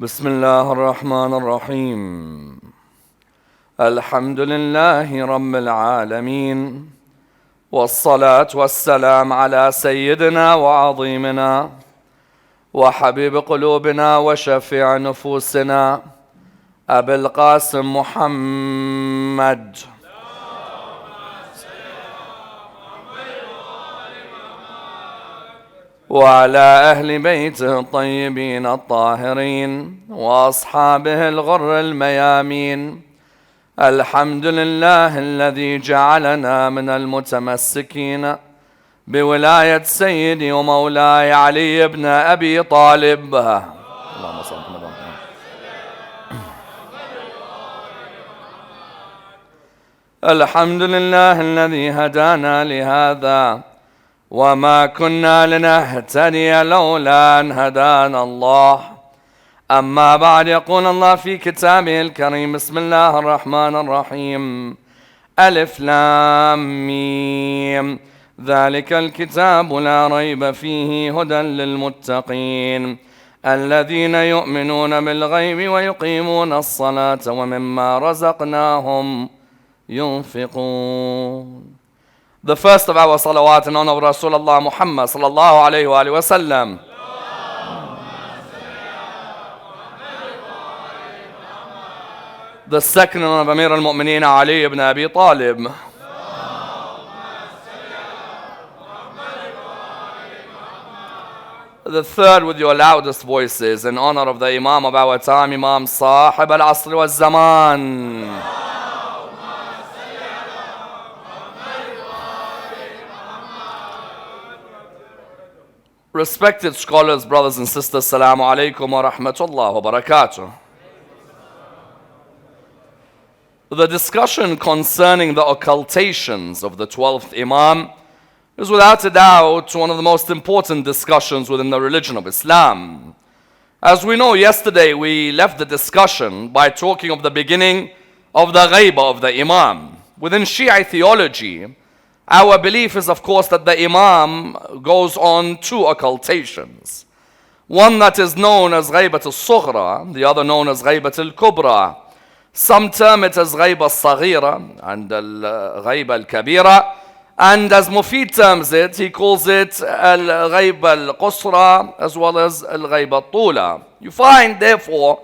بسم الله الرحمن الرحيم. الحمد لله رب العالمين، والصلاة والسلام على سيدنا وعظيمنا وحبيب قلوبنا وشفيع نفوسنا أبي القاسم محمد وعلى أهل بيته الطيبين الطاهرين وأصحابه الغر الميامين. الحمد لله الذي جعلنا من المتمسكين بولاية سيدي ومولاي علي بن أبي طالب. اللهم صل على محمد. الحمد لله الذي هدانا لهذا وما كنا لنهتدي لولا أن هدانا الله. أما بعد، يقول الله في كتابه الكريم: بسم الله الرحمن الرحيم. ألف لام ميم، ذلك الكتاب لا ريب فيه هدى للمتقين الذين يؤمنون بالغيب ويقيمون الصلاة ومما رزقناهم ينفقون. The first of our salawat in honor of Rasulullah Muhammad sallallahu alayhi wa sallam. The second in honor of Amir al-Mu'mineen Ali ibn Abi Talib. The third, with your loudest voices, in honor of the Imam of our time, Imam Sahib al-Asr wal-Zaman. Respected scholars, brothers and sisters, Assalamu alaikum wa rahmatullah wa barakatuh. The discussion concerning the occultations of the 12th Imam is without a doubt one of the most important discussions within the religion of Islam. As we know, yesterday we left the discussion by talking of the beginning of the ghaibah of the Imam. Within Shia theology, our belief is, of course, that the Imam goes on two occultations. One that is known as Ghaibat al-Sughra, the other known as Ghaibat al-Kubra. Some term it as Ghaiba al-Saghira and Ghaiba al-Kabira. And as Mufid terms it, he calls it Al-Ghaiba al-Qusra as well as Al-Ghaiba al-Tula. You find, therefore,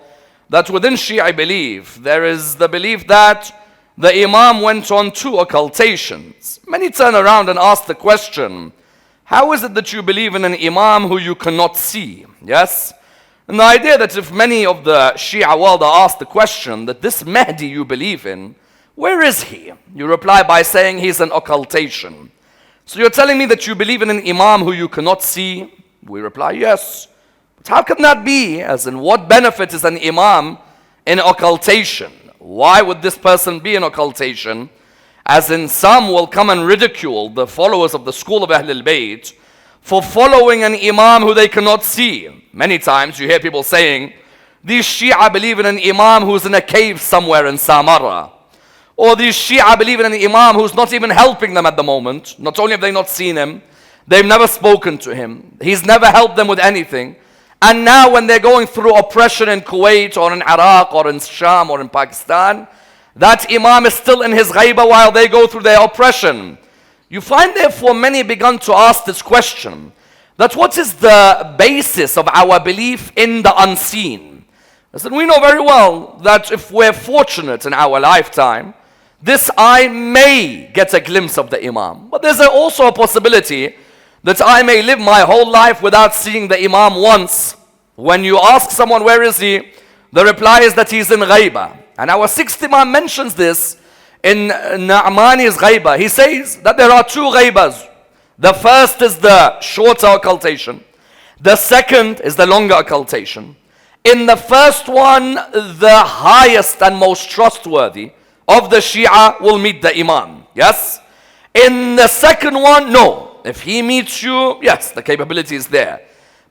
that within Shia belief, there is the belief that the Imam went on two occultations. Many turn around and ask the question, how is it that you believe in an Imam who you cannot see? Yes? And the idea that if many of the Shia world are asked the question that this Mahdi you believe in, where is he? You reply by saying he's an occultation. So you're telling me that you believe in an Imam who you cannot see? We reply, yes. But how can that be? As in, what benefit is an Imam in occultation? Why would this person be an occultation? As in, some will come and ridicule the followers of the school of Ahlul Bayt for following an Imam who they cannot see. Many times you hear people saying, these Shia believe in an Imam who's in a cave somewhere in Samarra. Or these Shia believe in an Imam who's not even helping them at the moment. Not only have they not seen him, they've never spoken to him. He's never helped them with anything. And now when they're going through oppression in Kuwait or in Iraq or in Sham or in Pakistan, that Imam is still in his ghaibah while they go through their oppression. You find therefore many begun to ask this question, that what is the basis of our belief in the unseen? I said, we know very well that if we're fortunate in our lifetime, this eye may get a glimpse of the Imam. But there's also a possibility that I may live my whole life without seeing the Imam once. When you ask someone, where is he? The reply is that he's in ghaibah. And our sixth Imam mentions this in Na'mani's ghaibah. He says that there are two ghaibahs. The first is the shorter occultation. The second is the longer occultation. In the first one, the highest and most trustworthy of the Shia will meet the Imam. Yes? In the second one, no. If he meets you, yes, the capability is there.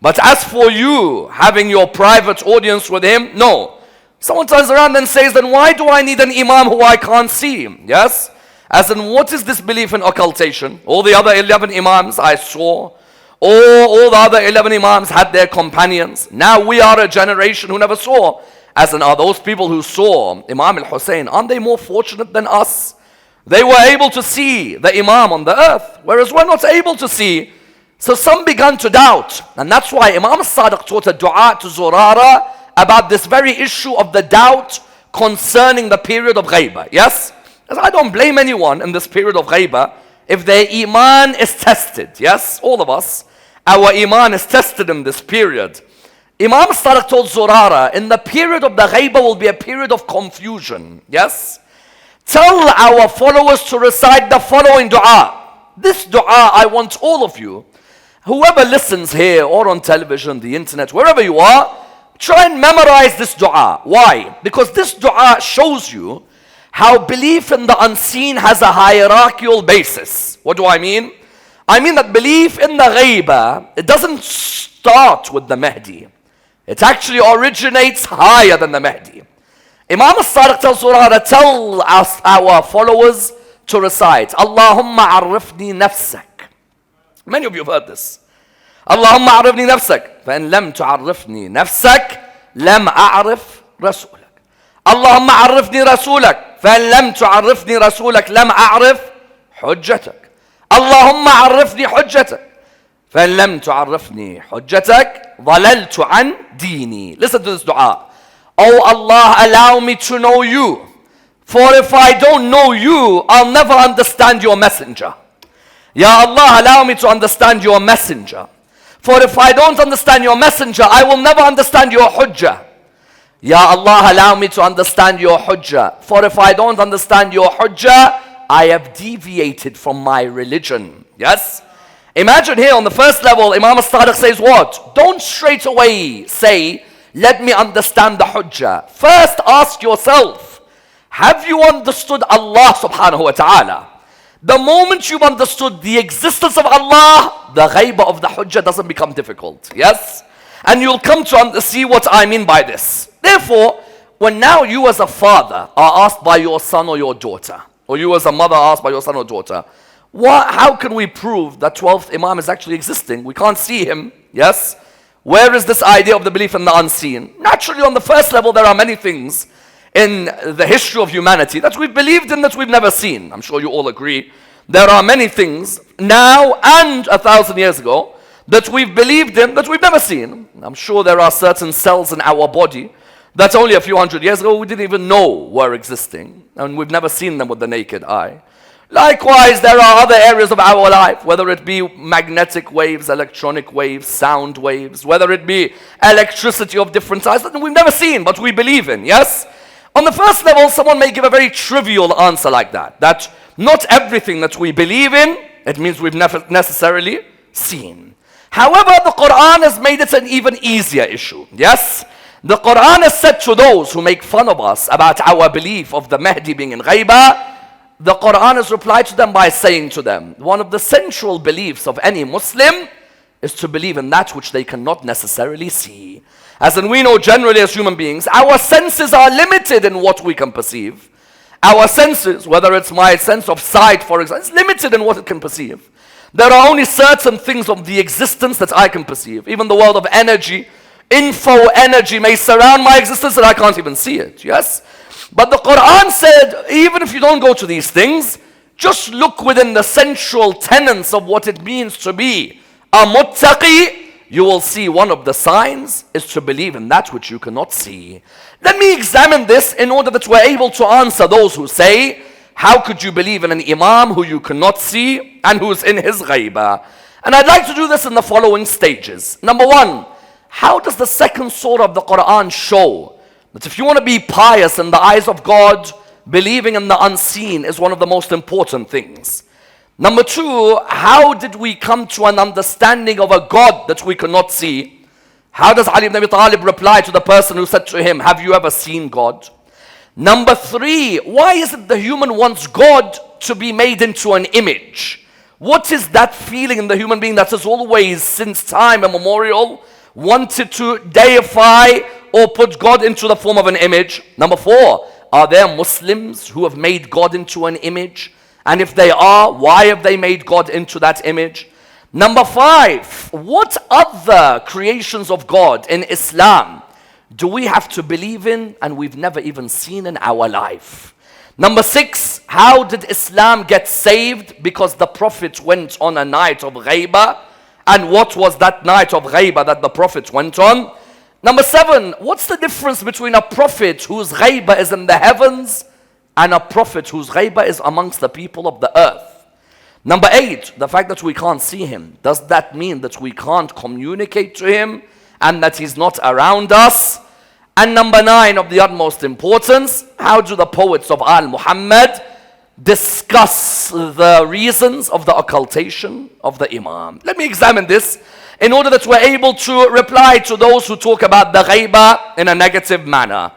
But as for you having your private audience with him, no. Someone turns around and says, then why do I need an Imam who I can't see? Yes? As in, what is this belief in occultation? All the other 11 Imams I saw, All the other 11 Imams had their companions. Now we are a generation who never saw. As in, are those people who saw Imam al-Hussein, aren't they more fortunate than us? They were able to see the Imam on the earth, whereas we're not able to see. So some began to doubt. And that's why Imam al-Sadiq taught a dua to Zurara about this very issue of the doubt concerning the period of Ghaibah. Yes? Because I don't blame anyone in this period of Ghaibah if their Iman is tested. Yes? All of us. Our Iman is tested in this period. Imam al-Sadiq told Zurara, in the period of the Ghaibah will be a period of confusion. Yes? Tell our followers to recite the following dua. This dua, I want all of you, whoever listens here or on television, the internet, wherever you are, try and memorize this dua. Why? Because this dua shows you how belief in the unseen has a hierarchical basis. What do I mean? I mean that belief in the Ghaibah, it doesn't start with the Mahdi. It actually originates higher than the Mahdi. Imam al-Sadiq tells Zurara, tell us, our followers, to recite, Allahumma arifni nafsak. Many of you have heard this. Allahumma arifni nafsak. فَإِن لَمْ تُعَرِّفْنِي نَفْسَكَ لَمْ أَعْرِفْ رَسُولَكَ. Allahumma arifni rasulak. فَإِن لَمْ تُعَرِّفْنِي رَسُولَكَ لَمْ أَعْرِفْ حُجَّتَكَ. Allahumma arifni hujjatak. فَإِن لَمْ تُعَرِّفْنِي حُجَّتَكَ ضَلَلْتُ عَنْ دِينِي. Listen to this dua. Oh Allah, allow me to know you. For if I don't know you, I'll never understand your messenger. Ya Allah, allow me to understand your messenger. For if I don't understand your messenger, I will never understand your hujjah. Ya Allah, allow me to understand your hujjah. For if I don't understand your hujjah, I have deviated from my religion. Yes? Imagine here on the first level, Imam al-Sadiq says what? Don't straight away say, let me understand the hujjah. First ask yourself, have you understood Allah subhanahu wa ta'ala? The moment you've understood the existence of Allah, the ghaibah of the hujjah doesn't become difficult. Yes? And you'll come to see what I mean by this. Therefore, when now you as a father are asked by your son or your daughter, or you as a mother asked by your son or daughter, how can we prove that 12th Imam is actually existing? We can't see him. Yes? Where is this idea of the belief in the unseen? Naturally, on the first level, there are many things in the history of humanity that we've believed in that we've never seen. I'm sure you all agree. There are many things now and 1,000 years ago that we've believed in that we've never seen. I'm sure there are certain cells in our body that only a few hundred years ago we didn't even know were existing, and we've never seen them with the naked eye. Likewise, there are other areas of our life, whether it be magnetic waves, electronic waves, sound waves, whether it be electricity of different types that we've never seen, but we believe in, yes? On the first level, someone may give a very trivial answer like that not everything that we believe in, it means we've never necessarily seen. However, the Quran has made it an even easier issue, yes? The Quran has said to those who make fun of us about our belief of the Mahdi being in Ghaibah, the Quran has replied to them by saying to them, one of the central beliefs of any Muslim is to believe in that which they cannot necessarily see. As in, we know generally as human beings, our senses are limited in what we can perceive. Our senses, whether it's my sense of sight, for example, is limited in what it can perceive. There are only certain things of the existence that I can perceive. Even the world of energy, info energy may surround my existence and I can't even see it, yes? But the Quran said, even if you don't go to these things, just look within the central tenets of what it means to be a muttaqi. You will see one of the signs is to believe in that which you cannot see. Let me examine this in order that we're able to answer those who say, how could you believe in an imam who you cannot see and who's in his ghaibah? And I'd like to do this in the following stages. Number one, how does the second surah of the Quran show that if you want to be pious in the eyes of God, believing in the unseen is one of the most important things? Number two, how did we come to an understanding of a God that we cannot see? How does Ali ibn Abi Talib reply to the person who said to him, have you ever seen God? Number three, why is it the human wants God to be made into an image? What is that feeling in the human being that has always, since time immemorial, wanted to deify or put God into the form of an image? Number four, are there Muslims who have made God into an image? And if they are, why have they made God into that image? Number 5, what other creations of God in Islam do we have to believe in and we've never even seen in our life? Number 6, how did Islam get saved? Because the Prophet went on a night of ghaibah. And what was that night of ghaibah that the Prophet went on? Number 7, what's the difference between a prophet whose ghaibah is in the heavens and a prophet whose ghaibah is amongst the people of the earth? Number 8, the fact that we can't see him. Does that mean that we can't communicate to him and that he's not around us? And number 9, of the utmost importance, how do the poets of Al-Muhammad discuss the reasons of the occultation of the Imam? Let me examine this in order that we're able to reply to those who talk about the ghaibah in a negative manner.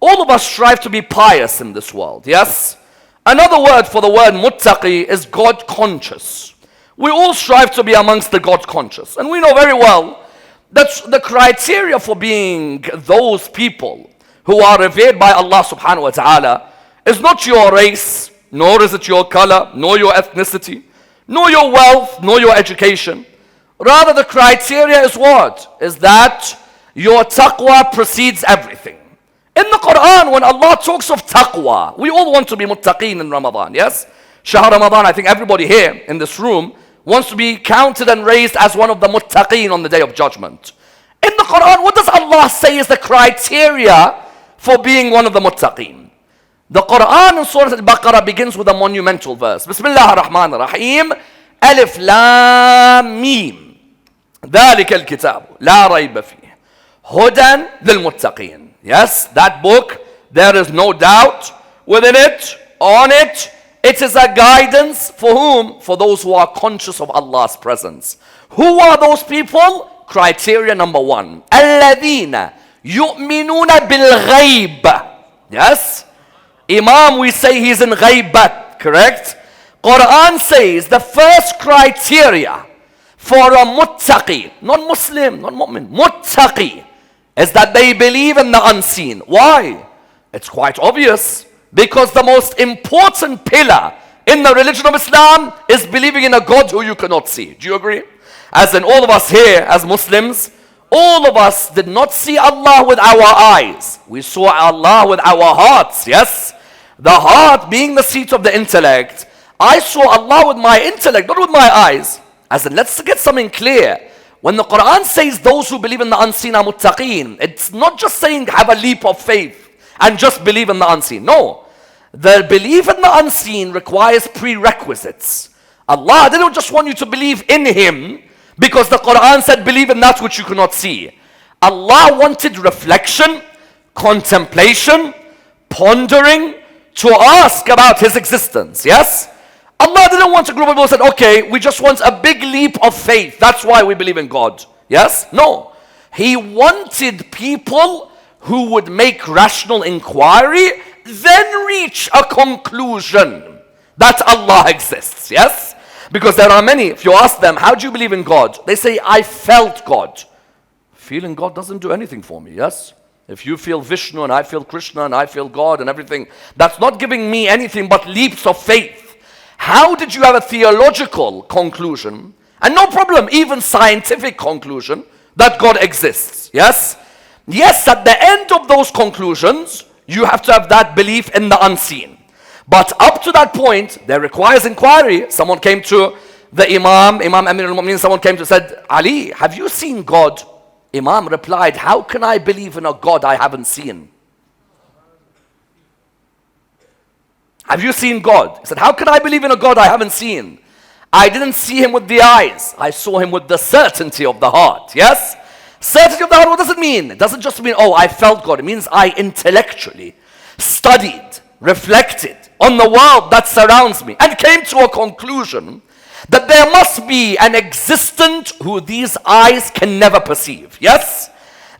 All of us strive to be pious in this world, yes? Another word for the word muttaqi is God conscious. We all strive to be amongst the God conscious. And we know very well that the criteria for being those people who are revered by Allah subhanahu wa ta'ala is not your race, nor is it your color, nor your ethnicity, nor your wealth, nor your education. Rather, the criteria is what? Is that your taqwa precedes everything. In the Quran, when Allah talks of taqwa, we all want to be muttaqeen in Ramadan, yes? Shahr Ramadan, I think everybody here in this room wants to be counted and raised as one of the muttaqeen on the Day of Judgment. In the Quran, what does Allah say is the criteria for being one of the muttaqeen? The Quran in Surah Al-Baqarah begins with a monumental verse. Bismillah ar-Rahman ar-Rahim. Alif Lam Mim. ذَلِكَ الْكِتَابُ لَا رَيْبَ فِيهِ هُدًى لِلْمُتَّقِينَ. Yes, that book, there is no doubt within it, on it. It is a guidance for whom? For those who are conscious of Allah's presence. Who are those people? Criteria number 1. الَّذِينَ يُؤْمِنُونَ بِالْغَيْبِ. Yes? Imam, we say he's in ghaibat, correct? Quran says the first criteria for a muttaqi, not Muslim, not mu'min, muttaqi, is that they believe in the unseen. Why? It's quite obvious. Because the most important pillar in the religion of Islam is believing in a God who you cannot see. Do you agree? As in all of us here as Muslims, all of us did not see Allah with our eyes. We saw Allah with our hearts, yes? The heart being the seat of the intellect. I saw Allah with my intellect, not with my eyes. As in, let's get something clear. When the Quran says those who believe in the unseen are muttaqeen, it's not just saying have a leap of faith and just believe in the unseen. No. The belief in the unseen requires prerequisites. Allah didn't just want you to believe in Him because the Quran said believe in that which you cannot see. Allah wanted reflection, contemplation, pondering, to ask about His existence. Yes? Allah didn't want a group of people who said, okay, we just want a big leap of faith. That's why we believe in God. Yes? No. He wanted people who would make rational inquiry, then reach a conclusion that Allah exists. Yes? Because there are many, if you ask them, how do you believe in God? They say, I felt God. Feeling God doesn't do anything for me. Yes? If you feel Vishnu and I feel Krishna and I feel God and everything, that's not giving me anything but leaps of faith. How did you have a theological conclusion, and no problem, even scientific conclusion, that God exists? Yes? Yes, at the end of those conclusions, you have to have that belief in the unseen. But up to that point, there requires inquiry. Someone came to the Imam Amir al-Mu'mineen, someone came to said, Ali, have you seen God? Imam replied, how can I believe in a God I haven't seen? Have you seen God? He said, how can I believe in a God I haven't seen? I didn't see Him with the eyes. I saw Him with the certainty of the heart. Yes? Certainty of the heart, what does it mean? It doesn't just mean, oh, I felt God. It means I intellectually studied, reflected on the world that surrounds me and came to a conclusion that there must be an existent who these eyes can never perceive. Yes?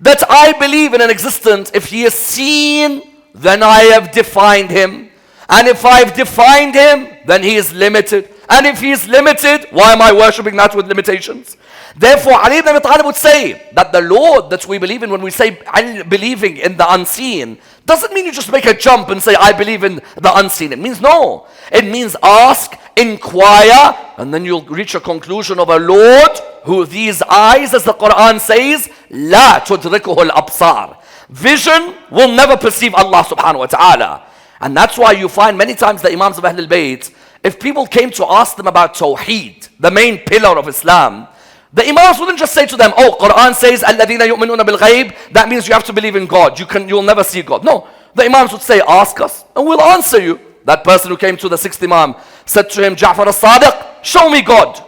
That I believe in an existent, if He is seen, then I have defined Him. And if I've defined Him, then He is limited. And if He is limited, why am I worshipping that with limitations? Therefore, Ali ibn Abi Talib would say that the Lord that we believe in, when we say believing in the unseen, doesn't mean you just make a jump and say, I believe in the unseen. It means no. It means ask, inquire, and then you'll reach a conclusion of a Lord who these eyes, as the Quran says, لا تدركه الأبصار. Vision will never perceive Allah subhanahu wa ta'ala. And that's why you find many times the Imams of Ahlul Bayt, if people came to ask them about Tawheed, the main pillar of Islam, the Imams wouldn't just say to them, oh, Quran says, الَّذِينَ يُؤْمِنُونَ بِالْغَيْبِ, that means you have to believe in God. You'll never see God. No, the Imams would say, ask us, and we'll answer you. That person who came to the sixth Imam said to him, Ja'far as-Sadiq, show me God.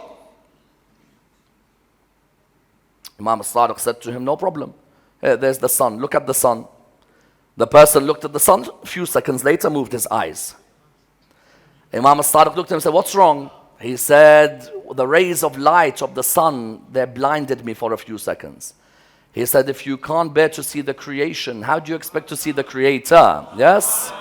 Imam as-Sadiq said to him, no problem. Here, there's the sun. Look at the sun. The person looked at the sun. A few seconds later, moved his eyes. Imam as-Sadiq looked at him and said, what's wrong? He said, the rays of light of the sun, they blinded me for a few seconds. He said, if you can't bear to see the creation, how do you expect to see the Creator? Yes?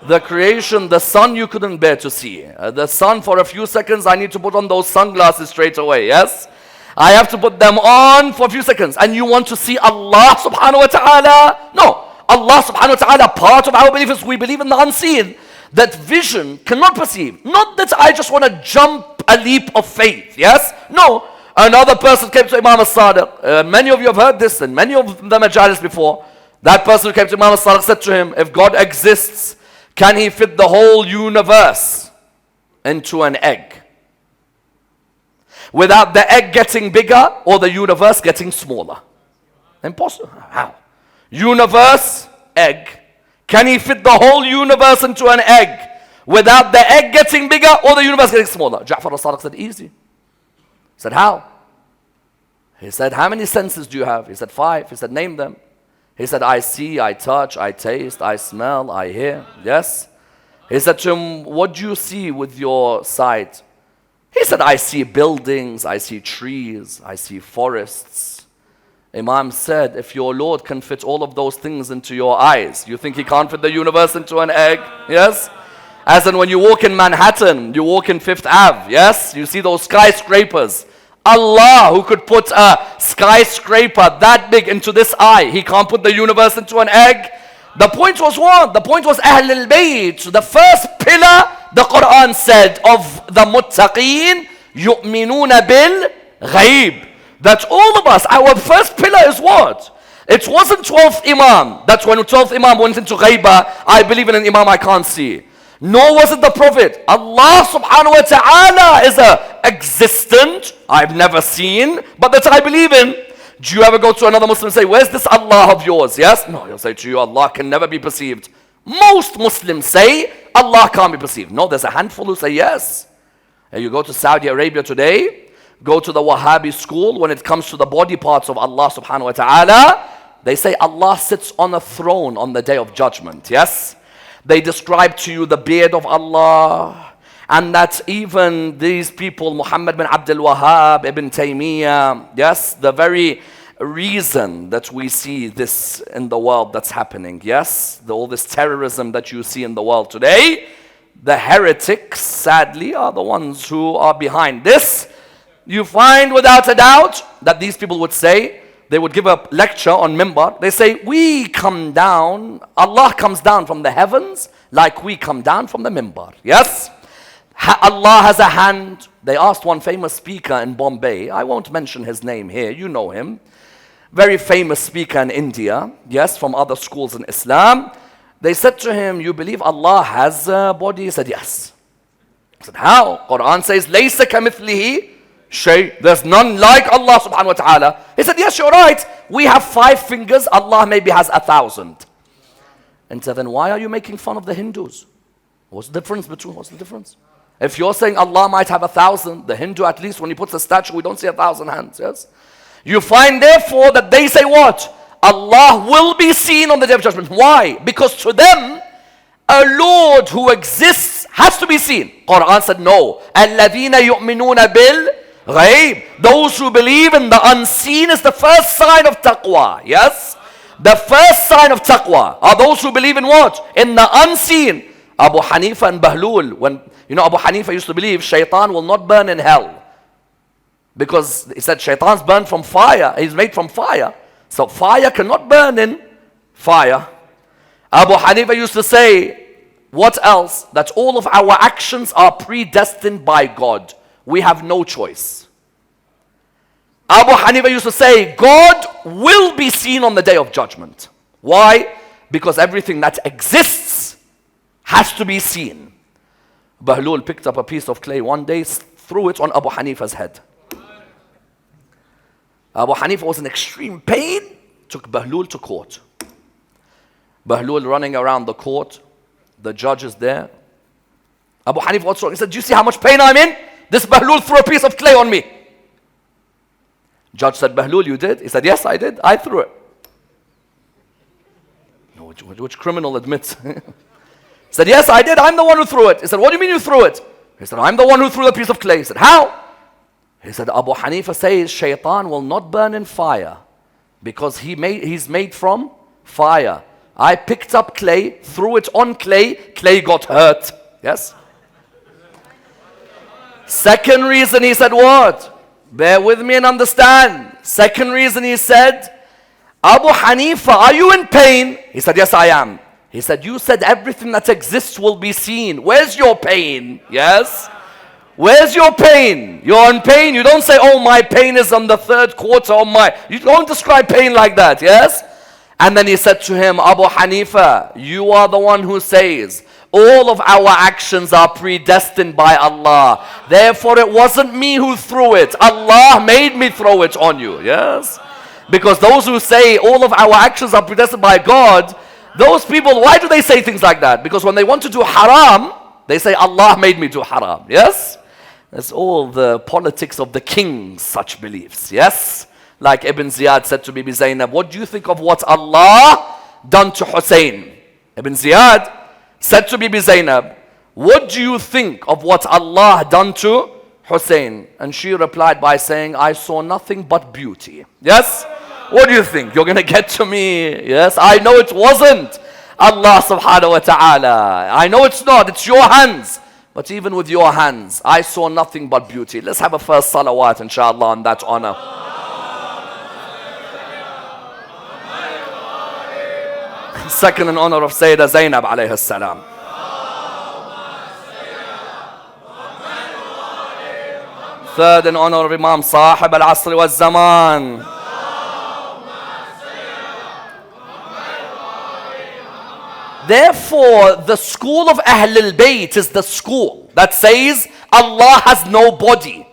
The creation, the sun you couldn't bear to see. The sun for a few seconds, I need to put on those sunglasses straight away. Yes? I have to put them on for a few seconds. And you want to see Allah subhanahu wa ta'ala? No. Allah subhanahu wa ta'ala, part of our belief is we believe in the unseen. That vision cannot perceive. Not that I just want to jump a leap of faith. Yes? No. Another person came to Imam as-Sadiq. Many of you have heard this and many of the majalis before. That person who came to Imam as-Sadiq said to him, if God exists, can he fit the whole universe into an egg? Without the egg getting bigger or the universe getting smaller? Impossible. How? Universe, egg. Can he fit the whole universe into an egg without the egg getting bigger or the universe getting smaller? Ja'far as-Sadiq said, easy. He said, how? He said, how many senses do you have? He said, 5. He said, name them. He said, I see, I touch, I taste, I smell, I hear. Yes? He said to him, what do you see with your sight? He said, I see buildings, I see trees, I see forests. Imam said, if your Lord can fit all of those things into your eyes, you think he can't fit the universe into an egg? Yes? As in when you walk in Manhattan, you walk in Fifth Ave, yes? You see those skyscrapers. Allah, who could put a skyscraper that big into this eye, he can't put the universe into an egg. The point was what? The point was Ahlul Bayt. The first pillar, the Quran said, of the muttaqeen, yu'minuna bil ghaib. That all of us, our first pillar is what? It wasn't 12th Imam. That's when 12th Imam went into ghaibah, I believe in an Imam I can't see. Nor was it the Prophet. Allah subhanahu wa ta'ala is existent, I've never seen, but that I believe in. Do you ever go to another Muslim and say, where's this Allah of yours? Yes? No, he'll say to you, Allah can never be perceived. Most Muslims say, Allah can't be perceived. No, there's a handful who say yes. And you go to Saudi Arabia today, go to the Wahhabi school, when it comes to the body parts of Allah subhanahu wa ta'ala, they say Allah sits on a throne on the day of judgment. Yes? They describe to you the beard of Allah, and that even these people, Muhammad bin Abdul Wahhab, Ibn Taymiyyah, yes, the very reason that we see this in the world that's happening, yes, all this terrorism that you see in the world today, the heretics, sadly, are the ones who are behind this. You find without a doubt that these people would say, they would give a lecture on Mimbar. They say, we come down, Allah comes down from the heavens like we come down from the Mimbar. Yes? Allah has a hand. They asked one famous speaker in Bombay. I won't mention his name here. You know him. Very famous speaker in India. Yes, from other schools in Islam. They said to him, you believe Allah has a body? He said, yes. He said, how? Quran says, لَيْسَ كَمِثْلِهِ Shay, there's none like Allah subhanahu wa ta'ala. He said, yes, you're right. We have 5 fingers. Allah maybe has 1,000. And so then why are you making fun of the Hindus? What's the difference? If you're saying Allah might have 1,000, the Hindu at least when he puts a statue, we don't see 1,000 hands. Yes? You find therefore that they say what? Allah will be seen on the day of judgment. Why? Because to them, a Lord who exists has to be seen. Quran said no. الَّذِينَ يُؤْمِنُونَ bil Ghaib. Those who believe in the unseen is the first sign of taqwa. Yes? The first sign of taqwa are those who believe in what? In the unseen. Abu Hanifa and Bahlul, when Abu Hanifa used to believe shaitan will not burn in hell. Because he said shaitan's burned from fire. He's made from fire. So fire cannot burn in fire. Abu Hanifa used to say, what else? That all of our actions are predestined by God. We have no choice. Abu Hanifa used to say, God will be seen on the day of judgment. Why? Because everything that exists has to be seen. Bahlul picked up a piece of clay one day, threw it on Abu Hanifa's head. Abu Hanifa was in extreme pain, took Bahlul to court. Bahlul running around the court, the judge is there. Abu Hanifa, what's wrong? He said, do you see how much pain I'm in? This Bahlul threw a piece of clay on me. Judge said, Bahlul, you did? He said, yes, I did. I threw it. Which criminal admits? He said, yes, I did. I'm the one who threw it. He said, what do you mean you threw it? He said, I'm the one who threw the piece of clay. He said, how? He said, Abu Hanifa says, Shaitan will not burn in fire because he's made from fire. I picked up clay, threw it on clay, clay got hurt. Yes? Second reason he said what? Bear with me and understand. Second reason he said, Abu Hanifa, are you in pain? He said, yes, I am. He said, you said everything that exists will be seen. Where's your pain? Yes? Where's your pain? You're in pain. You don't say, oh, my pain is on the third quarter of my... You don't describe pain like that, yes? And then he said to him, Abu Hanifa, you are the one who says, all of our actions are predestined by Allah. Therefore, it wasn't me who threw it. Allah made me throw it on you, yes? Because those who say all of our actions are predestined by God, those people, why do they say things like that? Because when they want to do haram, they say, Allah made me do haram, yes? That's all the politics of the kings, such beliefs, yes? Like Ibn Ziyad said to Bibi Zainab, what do you think of what Allah done to Hussein? Ibn Ziyad said to Bibi Zainab, what do you think of what Allah done to Hussein? And she replied by saying, I saw nothing but beauty. Yes? What do you think? You're going to get to me? Yes? I know it wasn't Allah subhanahu wa ta'ala. I know it's not. It's your hands. But even with your hands, I saw nothing but beauty. Let's have a first salawat, inshallah, on that honor. Second in honor of Sayyidah Zainab alayhi salam. Third in honor of Imam Sahib al-Asr wal-Zaman. Therefore, the school of Ahlul Bayt is the school that says Allah has no body.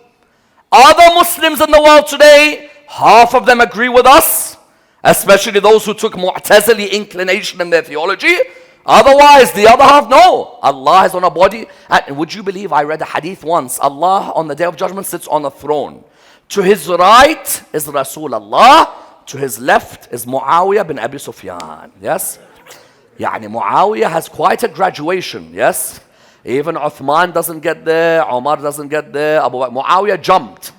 Other Muslims in the world today, half of them agree with us, especially those who took Mu'tazili inclination in their theology. Otherwise, the other half, no. Allah is on a body. And would you believe, I read a hadith once, Allah on the Day of Judgment sits on a throne. To his right is Rasulullah. To his left is Muawiyah bin Abi Sufyan. Yes? Yani Muawiyah has quite a graduation. Yes? Even Uthman doesn't get there. Ammar doesn't get there. Muawiyah jumped.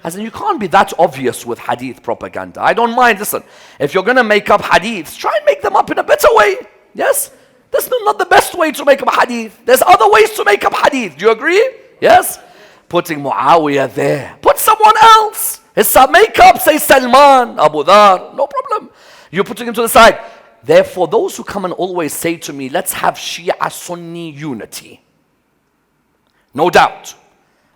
As in, you can't be that obvious with hadith propaganda. I don't mind. Listen, if you're going to make up hadiths, try and make them up in a better way. Yes? This is not the best way to make up hadith. There's other ways to make up hadith. Do you agree? Yes? Putting Muawiyah there. Put someone else. It's a make-up. Say Salman, Abu Dhar. No problem. You're putting him to the side. Therefore, those who come and always say to me, let's have Shia-Sunni unity. No doubt.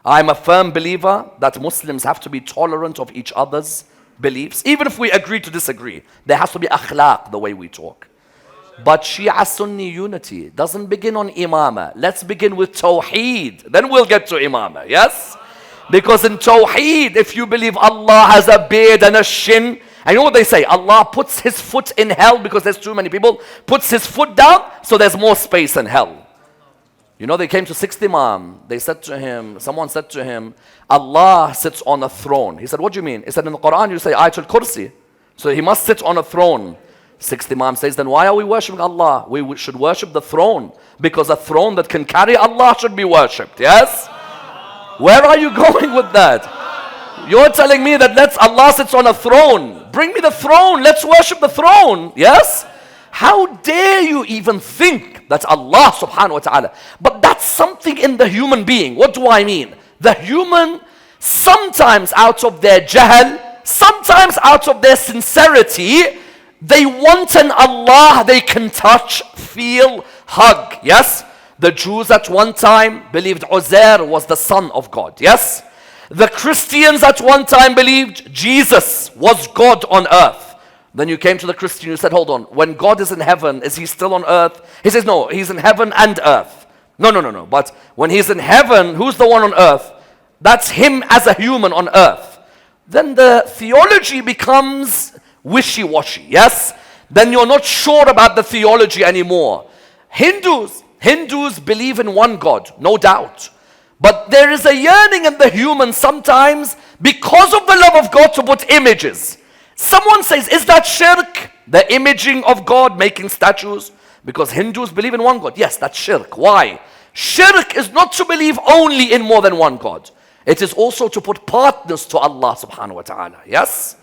I'm a firm believer that Muslims have to be tolerant of each other's beliefs. Even if we agree to disagree, there has to be akhlaq, the way we talk. But Shia-Sunni unity doesn't begin on imamah. Let's begin with tawheed. Then we'll get to imamah, yes? Because in tawheed, if you believe Allah has a beard and a shin, and you know what they say? Allah puts his foot in hell because there's too many people. Puts his foot down so there's more space in hell. You know, they came to sixth Imam. They said to him, someone said to him, Allah sits on a throne. He said, what do you mean? He said, in the Quran you say Ayatul Kursi. So he must sit on a throne. Sixth Imam says, then why are we worshipping Allah? We should worship the throne. Because a throne that can carry Allah should be worshipped. Yes? Where are you going with that? You're telling me that Allah sits on a throne. Bring me the throne. Let's worship the throne. Yes? How dare you even think that Allah subhanahu wa ta'ala. But that's something in the human being. What do I mean? The human, sometimes out of their jahl, sometimes out of their sincerity, they want an Allah they can touch, feel, hug. Yes? The Jews at one time believed Uzair was the son of God. Yes? The Christians at one time believed Jesus was God on earth. Then you came to the Christian, you said, hold on, when God is in heaven, is he still on earth? He says, no, he's in heaven and earth. No. But when he's in heaven, who's the one on earth? That's him as a human on earth. Then the theology becomes wishy-washy, yes? Then you're not sure about the theology anymore. Hindus believe in one God, no doubt. But there is a yearning in the human sometimes because of the love of God to put images. Someone says, is that shirk? The imaging of God, making statues? Because Hindus believe in one God. Yes, that's shirk. Why? Shirk is not to believe only in more than one God. It is also to put partners to Allah subhanahu wa ta'ala. Yes?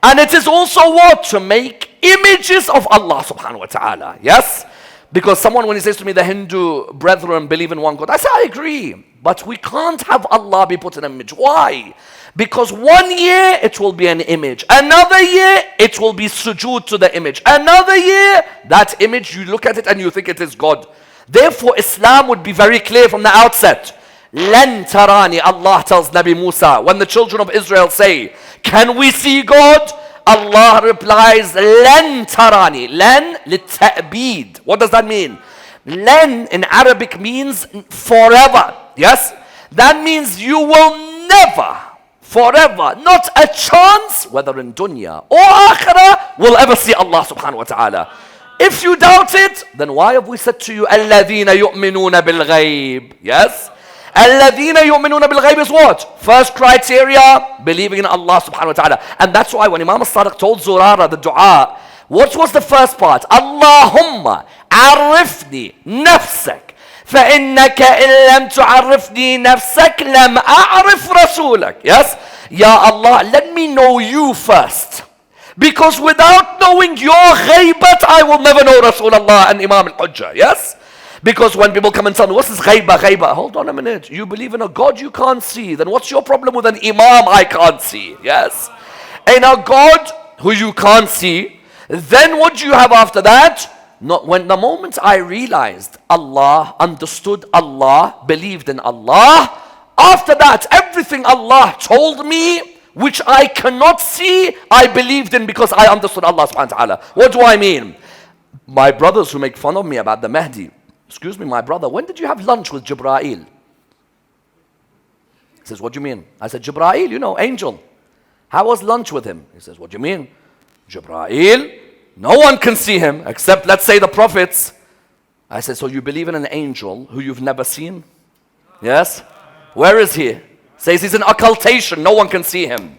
And it is also what? To make images of Allah subhanahu wa ta'ala. Yes? Because someone, when he says to me, the Hindu brethren believe in one God, I say, I agree. But we can't have Allah be put in an image. Why? Because 1 year, it will be an image. Another year, it will be sujood to the image. Another year, that image, you look at it and you think it is God. Therefore, Islam would be very clear from the outset. Lan tarani, Allah tells Nabi Musa, when the children of Israel say, can we see God? Allah replies, Lan tarani. Lan litta'bid. What does that mean? Lan in Arabic means forever. Yes? That means you will never, forever, not a chance, whether in dunya or akhirah, will ever see Allah subhanahu wa ta'ala. If you doubt it, then why have we said to you, الَّذِينَ يُؤْمِنُونَ بِالْغَيْبِ? Yes? الَّذِينَ يُؤْمِنُونَ بِالْغَيْبِ is what? First criteria, believing in Allah subhanahu wa ta'ala. And that's why when Imam al-Sadiq told Zurara the dua, what was the first part? Allahumma arifni nafsak. فَإِنَّكَ إِن لَمْ تُعَرِّفْنِي نَفْسَكَ لَمْ أَعْرِفْ رَسُولَكَ. Yes? Ya Allah, let me know you first. Because without knowing your ghaybat, I will never know Rasulullah and Imam al-Hujjah. Yes? Because when people come and tell me, what's this ghayba? Hold on a minute. You believe in a God you can't see. Then what's your problem with an Imam I can't see? Yes? And a God who you can't see, then what do you have after that? When the moment I realized Allah, understood Allah, believed in Allah, after that, everything Allah told me, which I cannot see, I believed in because I understood Allah subhanahu wa ta'ala. What do I mean? My brothers who make fun of me about the Mahdi, excuse me, my brother, when did you have lunch with Jibreel? He says, what do you mean? I said, Jibreel, you know, angel. How was lunch with him? He says, what do you mean? Jibreel, no one can see him except, let's say, the prophets. I said, so you believe in an angel who you've never seen? Yes? Where is he? Says he's in occultation, no one can see him.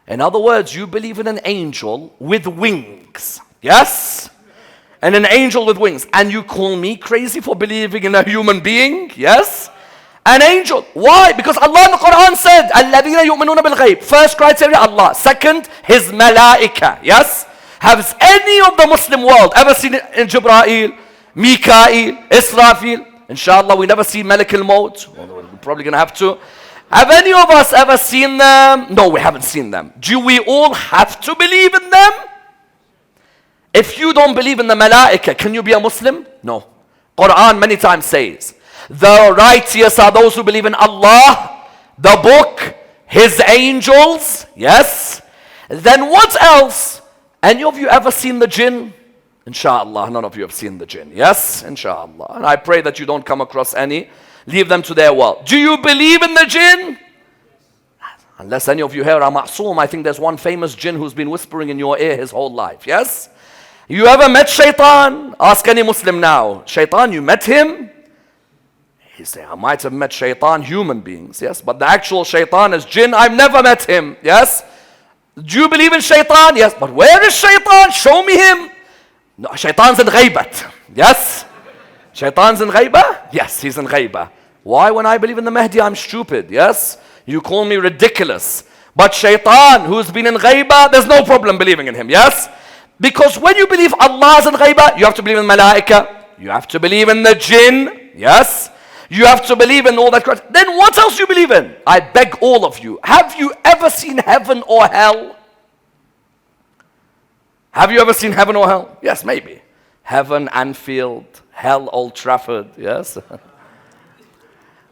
In other words, you believe in an angel with wings. Yes? And an angel with wings. And you call me crazy for believing in a human being? Yes? An angel. Why? Because Allah in the Quran said, الَّذِينَ يُؤْمِنُونَ بِالْغَيْبِ. First criteria, Allah. Second, His malaika. Yes? Has any of the Muslim world ever seen it in Jibreel, Mikael, Israfil? Inshallah, we never see Malik al-Maut. We're probably going to have to. Have any of us ever seen them? No, we haven't seen them. Do we all have to believe in them? If you don't believe in the malaika, can you be a Muslim? No. Quran many times says, the righteous are those who believe in Allah, the book, His angels. Yes. Then what else? Any of you ever seen the jinn? Inshallah, none of you have seen the jinn. Yes, inshallah. And I pray that you don't come across any. Leave them to their world. Do you believe in the jinn? Unless any of you here are ma'soom, I think there's one famous jinn who's been whispering in your ear his whole life. Yes? You ever met shaitan? Ask any Muslim now. Shaitan, you met him? He say, I might have met shaitan, human beings. Yes? But the actual shaitan is jinn. I've never met him. Yes? Do you believe in shaitan? Yes. But where is shaitan? Show me him. No, shaitan's in ghaybat. Yes? Shaitan's in ghaybah? Yes, he's in ghaybah. Why when I believe in the Mahdi I'm stupid? Yes? You call me ridiculous. But shaitan who's been in ghaybah, there's no problem believing in him. Yes? Because when you believe Allah is in ghaybah, you have to believe in malaika. You have to believe in the jinn. Yes? You have to believe in all that. Then what else do you believe in? I beg all of you. Have you ever seen heaven or hell? Have you ever seen heaven or hell? Yes, maybe. Heaven, Anfield. Hell, Old Trafford. Yes?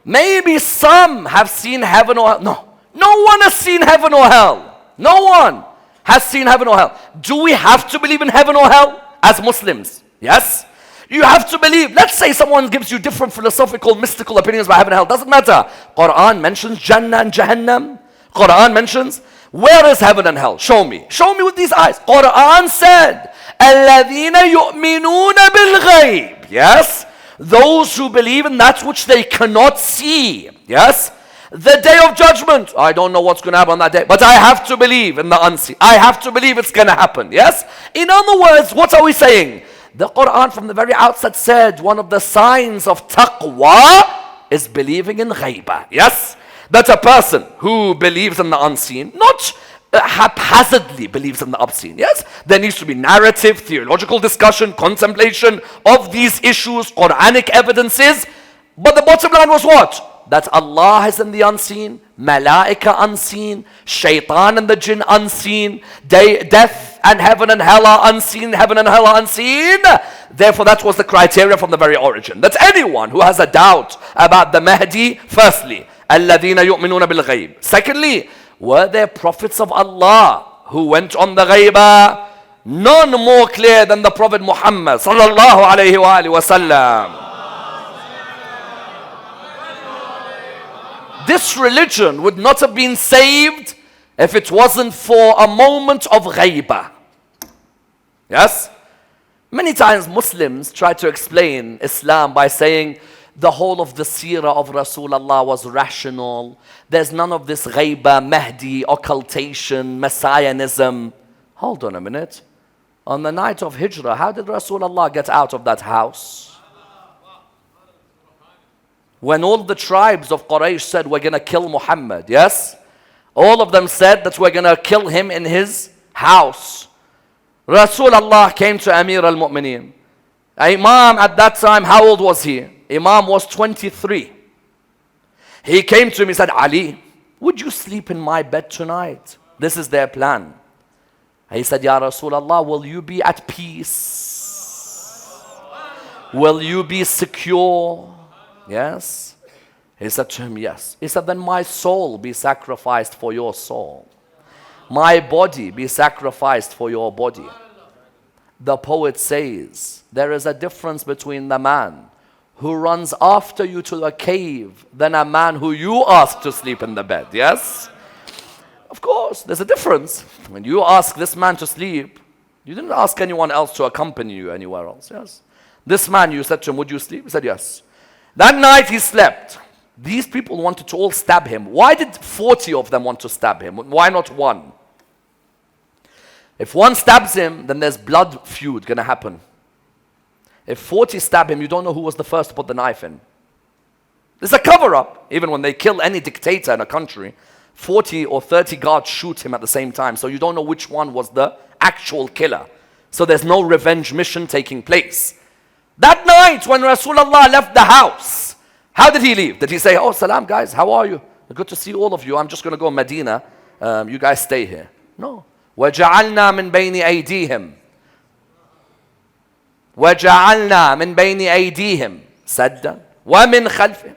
Maybe some have seen heaven or hell. No. No one has seen heaven or hell. No one has seen heaven or hell. Do we have to believe in heaven or hell as Muslims? Yes? You have to believe. Let's say someone gives you different philosophical, mystical opinions about heaven and hell. Doesn't matter. Quran mentions Jannah and Jahannam. Quran mentions. Where is heaven and hell? Show me. Show me with these eyes. Quran said, الَّذِينَ يُؤْمِنُونَ بِالْغَيْبِ. Yes? Those who believe in that which they cannot see. Yes? The day of judgment. I don't know what's going to happen on that day, but I have to believe in the unseen. I have to believe it's going to happen. Yes? In other words, what are we saying? The Quran from the very outset said one of the signs of taqwa is believing in ghaibah. Yes? That a person who believes in the unseen, not haphazardly believes in the obscene. Yes? There needs to be narrative, theological discussion, contemplation of these issues, Quranic evidences. But the bottom line was what? That Allah is in the unseen, Malaika unseen, Shaitan and the jinn unseen, death and heaven and hell are unseen, heaven and hell are unseen. Therefore that was the criteria from the very origin. That anyone who has a doubt about the Mahdi, firstly, الَّذِينَ يُؤْمِنُونَ بِالْغَيْبِ. Secondly, were there prophets of Allah who went on the ghaibah? None more clear than the Prophet Muhammad sallallahu alayhi wa sallam. This religion would not have been saved if it wasn't for a moment of ghaibah. Yes? Many times Muslims try to explain Islam by saying the whole of the seerah of Rasulullah was rational. There's none of this ghaibah, Mahdi, occultation, messianism. Hold on a minute. On the night of Hijrah, how did Rasulullah get out of that house? When all the tribes of Quraysh said, we're going to kill Muhammad, yes? All of them said that we're going to kill him in his house. Rasulullah came to Amir al-Mu'mineen. Imam at that time, how old was he? Imam was 23. He came to him, he said, Ali, would you sleep in my bed tonight? This is their plan. He said, Ya Rasulullah, will you be at peace? Will you be secure? Yes? He said to him, yes. He said, then my soul be sacrificed for your soul. My body be sacrificed for your body. The poet says, there is a difference between the man who runs after you to the cave than a man who you ask to sleep in the bed. Yes? Of course, there's a difference. When you ask this man to sleep, you didn't ask anyone else to accompany you anywhere else. Yes? This man, you said to him, would you sleep? He said, yes. That night he slept. These people wanted to all stab him. Why did 40 of them want to stab him? Why not one? If one stabs him, then there's blood feud going to happen. If 40 stab him, you don't know who was the first to put the knife in. There's a cover-up. Even when they kill any dictator in a country, 40 or 30 guards shoot him at the same time. So you don't know which one was the actual killer. So there's no revenge mission taking place. That night when Rasulullah left the house, how did he leave? Did he say, oh, salam guys, how are you? Good to see all of you. I'm just going to go Medina. You guys stay here. No. وَجَعَلْنَا مِنْ بَيْنِ أَيْدِيهِمْ وَجَعَلْنَا مِنْ بَيْنِ أَيْدِيهِمْ سَدًّا وَمِنْ خَلْفِهِمْ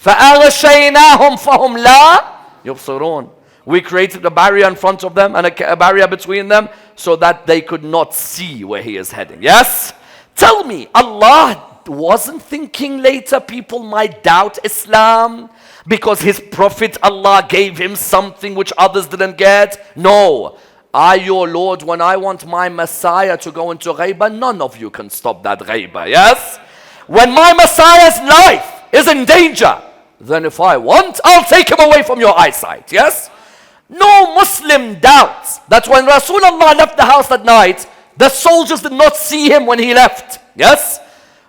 فَأَغْشَيْنَاهُمْ فَهُمْ لَا يُبْصِرُونَ. We created a barrier in front of them and a barrier between them so that they could not see where he is heading. Yes? Tell me, Allah wasn't thinking later people might doubt Islam because his Prophet Allah gave him something which others didn't get? No. I, your Lord, when I want my Messiah to go into ghaibah, none of you can stop that ghaibah, yes? When my Messiah's life is in danger, then if I want, I'll take him away from your eyesight, yes? No Muslim doubts that when Rasulullah left the house that night, the soldiers did not see him when he left, yes?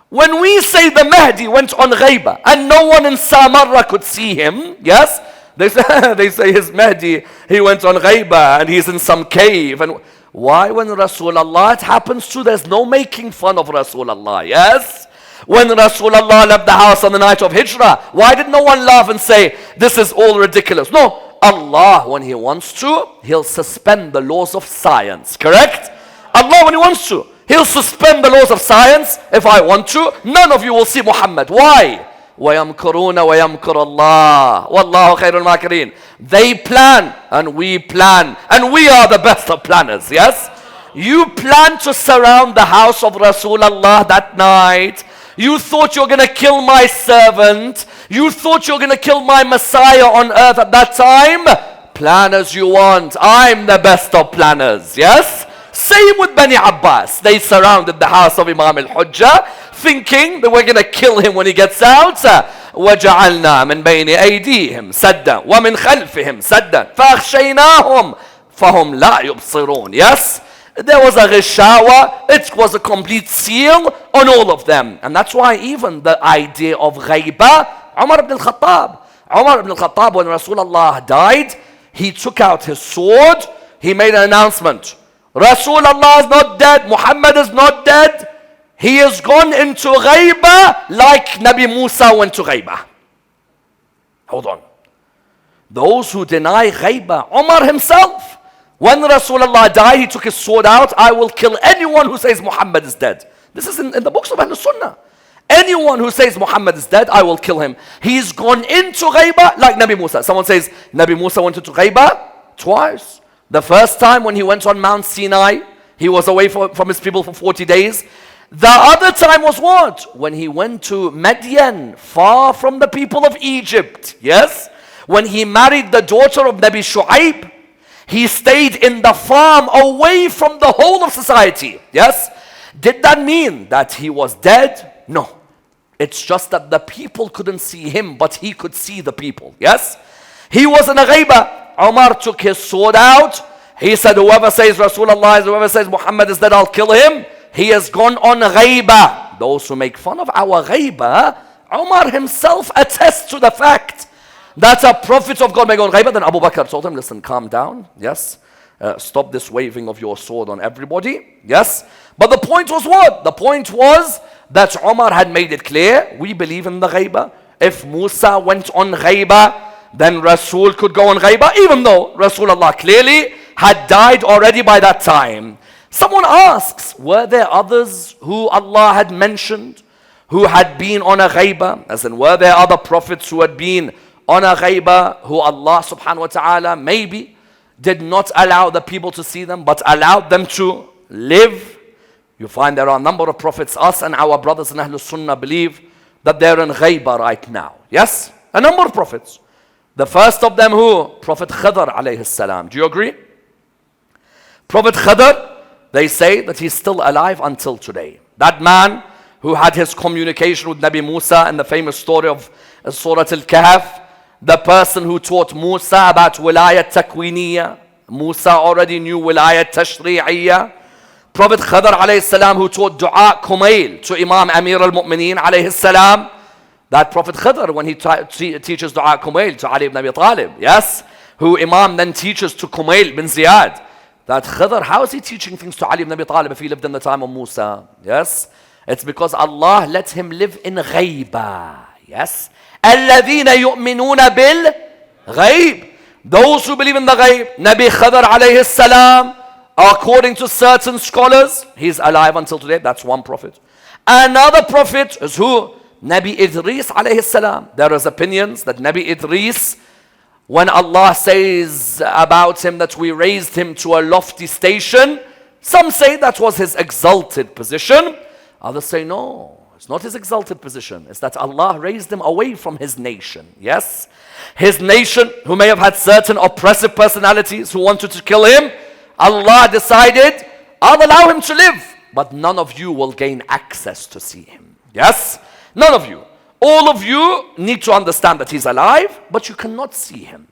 When we say the Mahdi went on ghaibah and no one in Samarra could see him, yes? They say his Mahdi, he went on ghaibah and he's in some cave. And why when Rasulullah, it happens to, there's no making fun of Rasulullah, yes? When Rasulullah left the house on the night of Hijrah, why did no one laugh and say, this is all ridiculous? No, Allah, when he wants to, he'll suspend the laws of science, correct? Allah, when he wants to, He'll suspend the laws of science if I want to. None of you will see Muhammad. Why? وَيَمْكُرُونَ وَيَمْكُرُ اللَّهُ وَاللَّهُ خَيْرُ الْمَاكِرِينَ. They plan and we plan, and we are the best of planners. Yes? You plan to surround the house of Rasulullah that night. You thought you're going to kill my servant. You thought you're going to kill my Messiah on earth at that time. Plan as you want. I'm the best of planners. Yes? Same with Bani Abbas. They surrounded the house of Imam al-Hujjah, thinking that we're going to kill him when he gets out. وَجَعَلْنَا مِنْ بَيْنِ أَيْدِيهِمْ سَدًّا وَمِنْ خَلْفِهِمْ سَدًّا فَأَغْشَيْنَاهُمْ فَهُمْ لَا يُبْصِرُونَ. Yes? There was a ghishawa. It was a complete seal on all of them. And that's why even the idea of ghaiba, Umar ibn al-Khattab, when Rasulullah died, he took out his sword. He made an announcement. Rasulullah is not dead. Muhammad is not dead. He has gone into ghaiba like Nabi Musa went to ghaiba. Hold on. Those who deny ghaiba, Umar himself, when Rasulullah died, he took his sword out. I will kill anyone who says Muhammad is dead. This is in the books of Ahlul Sunnah. Anyone who says Muhammad is dead, I will kill him. He's gone into ghaiba like Nabi Musa. Someone says Nabi Musa went into ghaiba twice. The first time when he went on Mount Sinai, he was away from his people for 40 days. The other time was what? When he went to Madian, far from the people of Egypt. Yes? When he married the daughter of Nabi Shu'aib, he stayed in the farm away from the whole of society. Yes? Did that mean that he was dead? No. It's just that the people couldn't see him, but he could see the people. Yes? He was in a ghaiba. Umar took his sword out. He said, whoever says Rasulullah is, whoever says Muhammad is dead, I'll kill him. He has gone on ghaiba. Those who make fun of our ghaiba, Umar himself attests to the fact that a prophet of God may go on ghaiba. Then Abu Bakr told him, listen, calm down. Yes. Stop this waving of your sword on everybody. Yes. But the point was what? The point was that Umar had made it clear, we believe in the ghaiba. If Musa went on ghaiba, then Rasul could go on ghaiba, even though Rasulullah clearly had died already by that time. Someone asks, were there others who Allah had mentioned who had been on a ghaiba? As in, were there other prophets who had been on a ghaiba who Allah subhanahu wa ta'ala maybe did not allow the people to see them, but allowed them to live? You find there are a number of prophets. Us and our brothers in Ahlul Sunnah believe that they're in ghaiba right now. Yes? A number of prophets. The first of them who? Prophet Khidr alayhi salam. Do you agree? Prophet Khidr, they say that he's still alive until today. That man who had his communication with Nabi Musa and the famous story of Surah Al-Kahf, the person who taught Musa about wilayat takwiniya. Musa already knew wilayat tashri'iyya. Prophet Khidr alayhi salam who taught dua Kumail to Imam Amir al-Mu'mineen alayhi salam. That Prophet Khidr, when he teaches dua Kumail to Ali ibn Abi Talib, yes, who Imam then teaches to Kumail bin Ziyad. That Khidr, how is he teaching things to Ali ibn Abi Talib if he lived in the time of Musa? Yes, it's because Allah let him live in ghaiba. Yes, الَّذِينَ يُؤْمِنُونَ بِالْغَيْبِ. Those who believe in the ghaib. Nabi Khidr alayhi salam, according to certain scholars, he's alive until today. That's one prophet. Another prophet is who? Nabi Idris alayhi salam. There is opinions that Nabi Idris, when Allah says about him that we raised him to a lofty station, some say that was his exalted position. Others say no, it's not his exalted position. It's that Allah raised him away from his nation. Yes? His nation, who may have had certain oppressive personalities who wanted to kill him, Allah decided, I'll allow him to live, but none of you will gain access to see him. Yes? None of you. All of you need to understand that he's alive, but you cannot see him.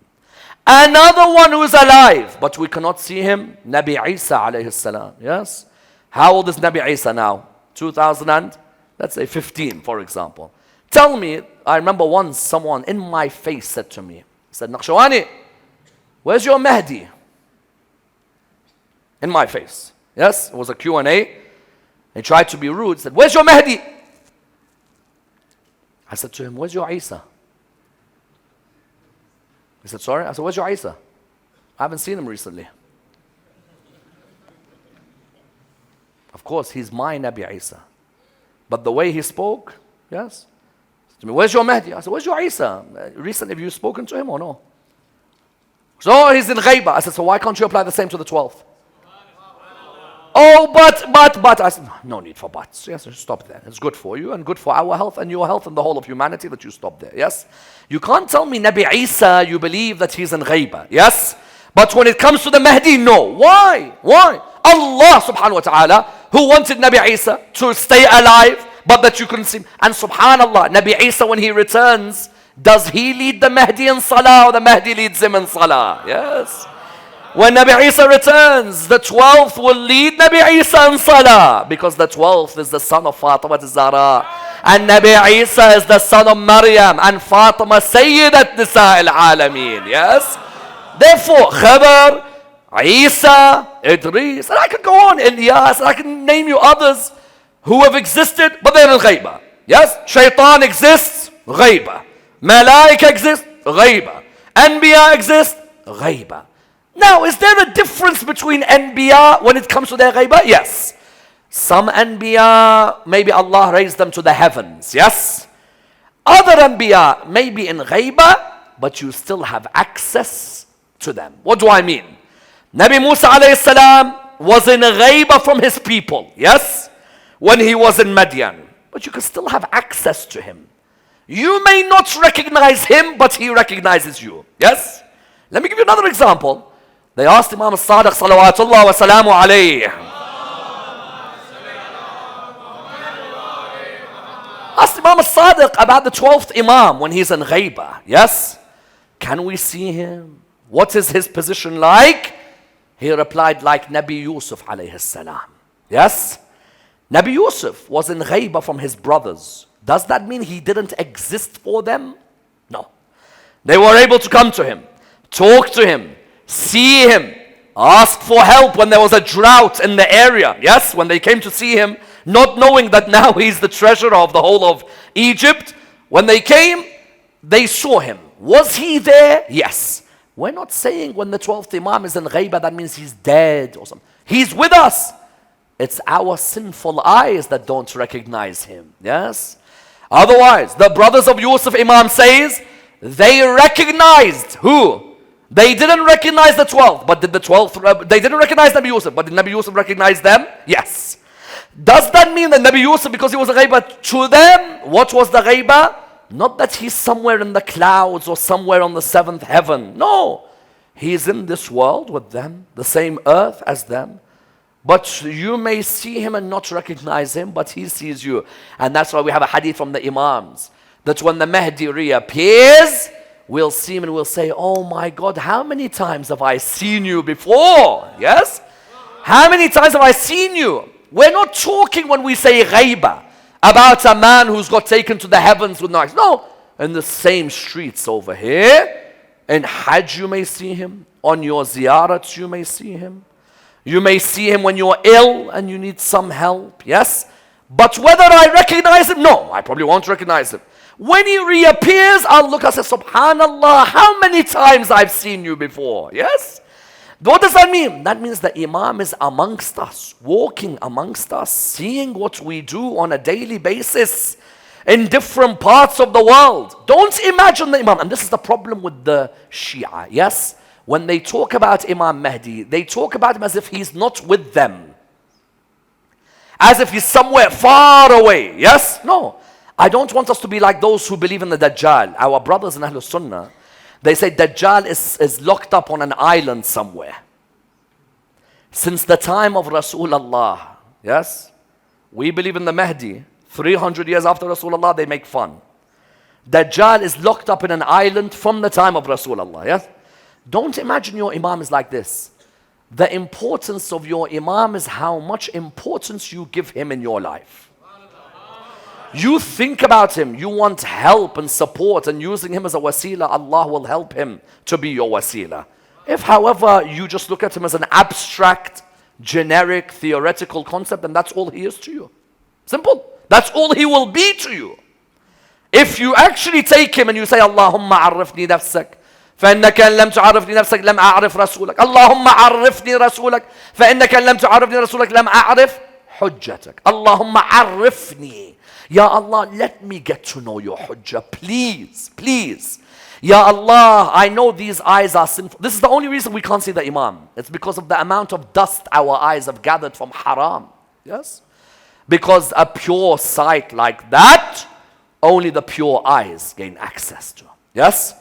Another one who is alive, but we cannot see him, Nabi Isa alayhi salam. Yes? How old is Nabi Isa now? 2000 and, let's say 15, for example. Tell me, I remember once someone in my face said to me, he said, Nakshwani, where's your Mahdi? In my face. Yes? It was a Q&A. He tried to be rude, said, where's your Mahdi? I said to him, where's your Isa? He said, sorry? I said, where's your Isa? I haven't seen him recently. Of course, he's my Nabi Isa. But the way he spoke, yes. To me, where's your Mahdi? I said, where's your Isa? Recently, have you spoken to him or no? So he's in Ghaiba. I said, so why can't you apply the same to the 12th? Oh, but. I said, no need for buts. Yes, stop there. It's good for you and good for our health and your health and the whole of humanity that you stop there. Yes? You can't tell me Nabi Isa, you believe that he's in Ghaiba. Yes? But when it comes to the Mahdi, no. Why? Allah subhanahu wa ta'ala, who wanted Nabi Isa to stay alive, but that you couldn't see him. And subhanallah, Nabi Isa, when he returns, does he lead the Mahdi in salah or the Mahdi leads him in salah? Yes. When Nabi Isa returns, the 12th will lead Nabi Isa in salah, because the 12th is the son of Fatima al-Zahra. And Nabi Isa is the son of Maryam, and Fatima Sayyidat Nisa al-Alameen. Yes? Therefore, Khabar, Isa, Idris, and I could go on, Ilyas, and I can name you others who have existed, but they're in Ghaiba. Yes? Shaitan exists, Ghaiba. Malaika exists, Ghaiba. Anbiya exists, Ghaiba. Now, is there a difference between Anbiya when it comes to their Ghaiba? Yes. Some Anbiya, maybe Allah raised them to the heavens. Yes. Other Anbiya, maybe in Ghaiba, but you still have access to them. What do I mean? Nabi Musa alayhi salam was in Ghaiba from his people. Yes. When he was in Madian. But you can still have access to him. You may not recognize him, but he recognizes you. Yes. Let me give you another example. They asked Imam al-Sadiq salawatullah wa salamu alayhi. Asked Imam al-Sadiq about the 12th Imam when he's in Ghaiba. Yes? Can we see him? What is his position like? He replied like Nabi Yusuf alayhi salam. Yes? Nabi Yusuf was in Ghaiba from his brothers. Does that mean he didn't exist for them? No. They were able to come to him, talk to him, see him, ask for help when there was a drought in the area. Yes, when they came to see him, not knowing that now he's the treasurer of the whole of Egypt. When they came, they saw him. Was he there? Yes. We're not saying when the 12th Imam is in Ghaiba, that means he's dead or something. He's with us. It's our sinful eyes that don't recognize him. Yes? Otherwise, the brothers of Yusuf Imam says, they recognized who? They didn't recognize the 12th, but did the 12th, they didn't recognize Nabi Yusuf, but did Nabi Yusuf recognize them? Yes. Does that mean that Nabi Yusuf, because he was a Ghaiba to them, what was the Ghaiba? Not that he's somewhere in the clouds or somewhere on the 7th heaven. No. He's in this world with them, the same earth as them. But you may see him and not recognize him, but he sees you. And that's why we have a hadith from the Imams, that when the Mahdi reappears, we'll see him and we'll say, oh my God, how many times have I seen you before? Yes? How many times have I seen you? We're not talking when we say Ghaiba about a man who's got taken to the heavens with no eyes. No, in the same streets over here. In Hajj you may see him. On your ziyarats you may see him. You may see him when you're ill and you need some help. Yes? But whether I recognize him? No, I probably won't recognize him. When he reappears, I'll look and say, subhanallah, how many times I've seen you before? Yes? What does that mean? That means the Imam is amongst us, walking amongst us, seeing what we do on a daily basis in different parts of the world. Don't imagine the Imam. And this is the problem with the Shia. Yes? When they talk about Imam Mahdi, they talk about him as if he's not with them. As if he's somewhere far away. Yes? No. I don't want us to be like those who believe in the Dajjal. Our brothers in Ahlul Sunnah, they say Dajjal is locked up on an island somewhere. Since the time of Rasulullah. Yes? We believe in the Mahdi. 300 years after Rasulullah, they make fun. Dajjal is locked up in an island from the time of Rasulullah. Yes? Don't imagine your Imam is like this. The importance of your Imam is how much importance you give him in your life. You think about him, you want help and support and using him as a wasila, Allah will help him to be your wasila. If however you just look at him as an abstract, generic, theoretical concept, then that's all he is to you. Simple. That's all he will be to you. If you actually take him and you say, Allahumma arifni nafsak, فإنك لم تعرفني نفسك لم أعرف رسولك اللهم عرفني رسولك فإنك لم تعرفني رسولك لم أعرف حجتك. Allahumma arifni. Ya Allah, let me get to know your hujjah. Please, please. Ya Allah, I know these eyes are sinful. This is the only reason we can't see the Imam. It's because of the amount of dust our eyes have gathered from haram. Yes? Because a pure sight like that, only the pure eyes gain access to. Yes?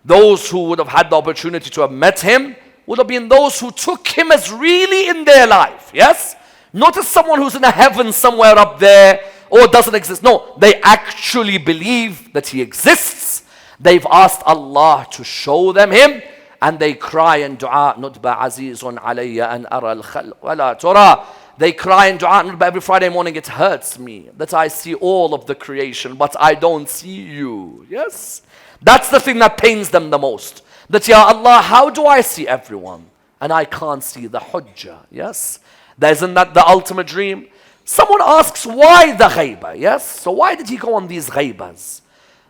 Those who would have had the opportunity to have met him would have been those who took him as really in their life. Yes? Not as someone who's in a heaven somewhere up there or doesn't exist. No, they actually believe that he exists. They've asked Allah to show them him, and they cry in dua, Nutba azizun alayya an ara al-khalq wa la tura. They cry in dua, Nutba, every Friday morning, it hurts me that I see all of the creation, but I don't see you. Yes? That's the thing that pains them the most. That, Ya Allah, how do I see everyone? And I can't see the hujjah. Yes? Isn't that the ultimate dream? Someone asks, why the ghaibah? Yes? So why did he go on these ghaibahs?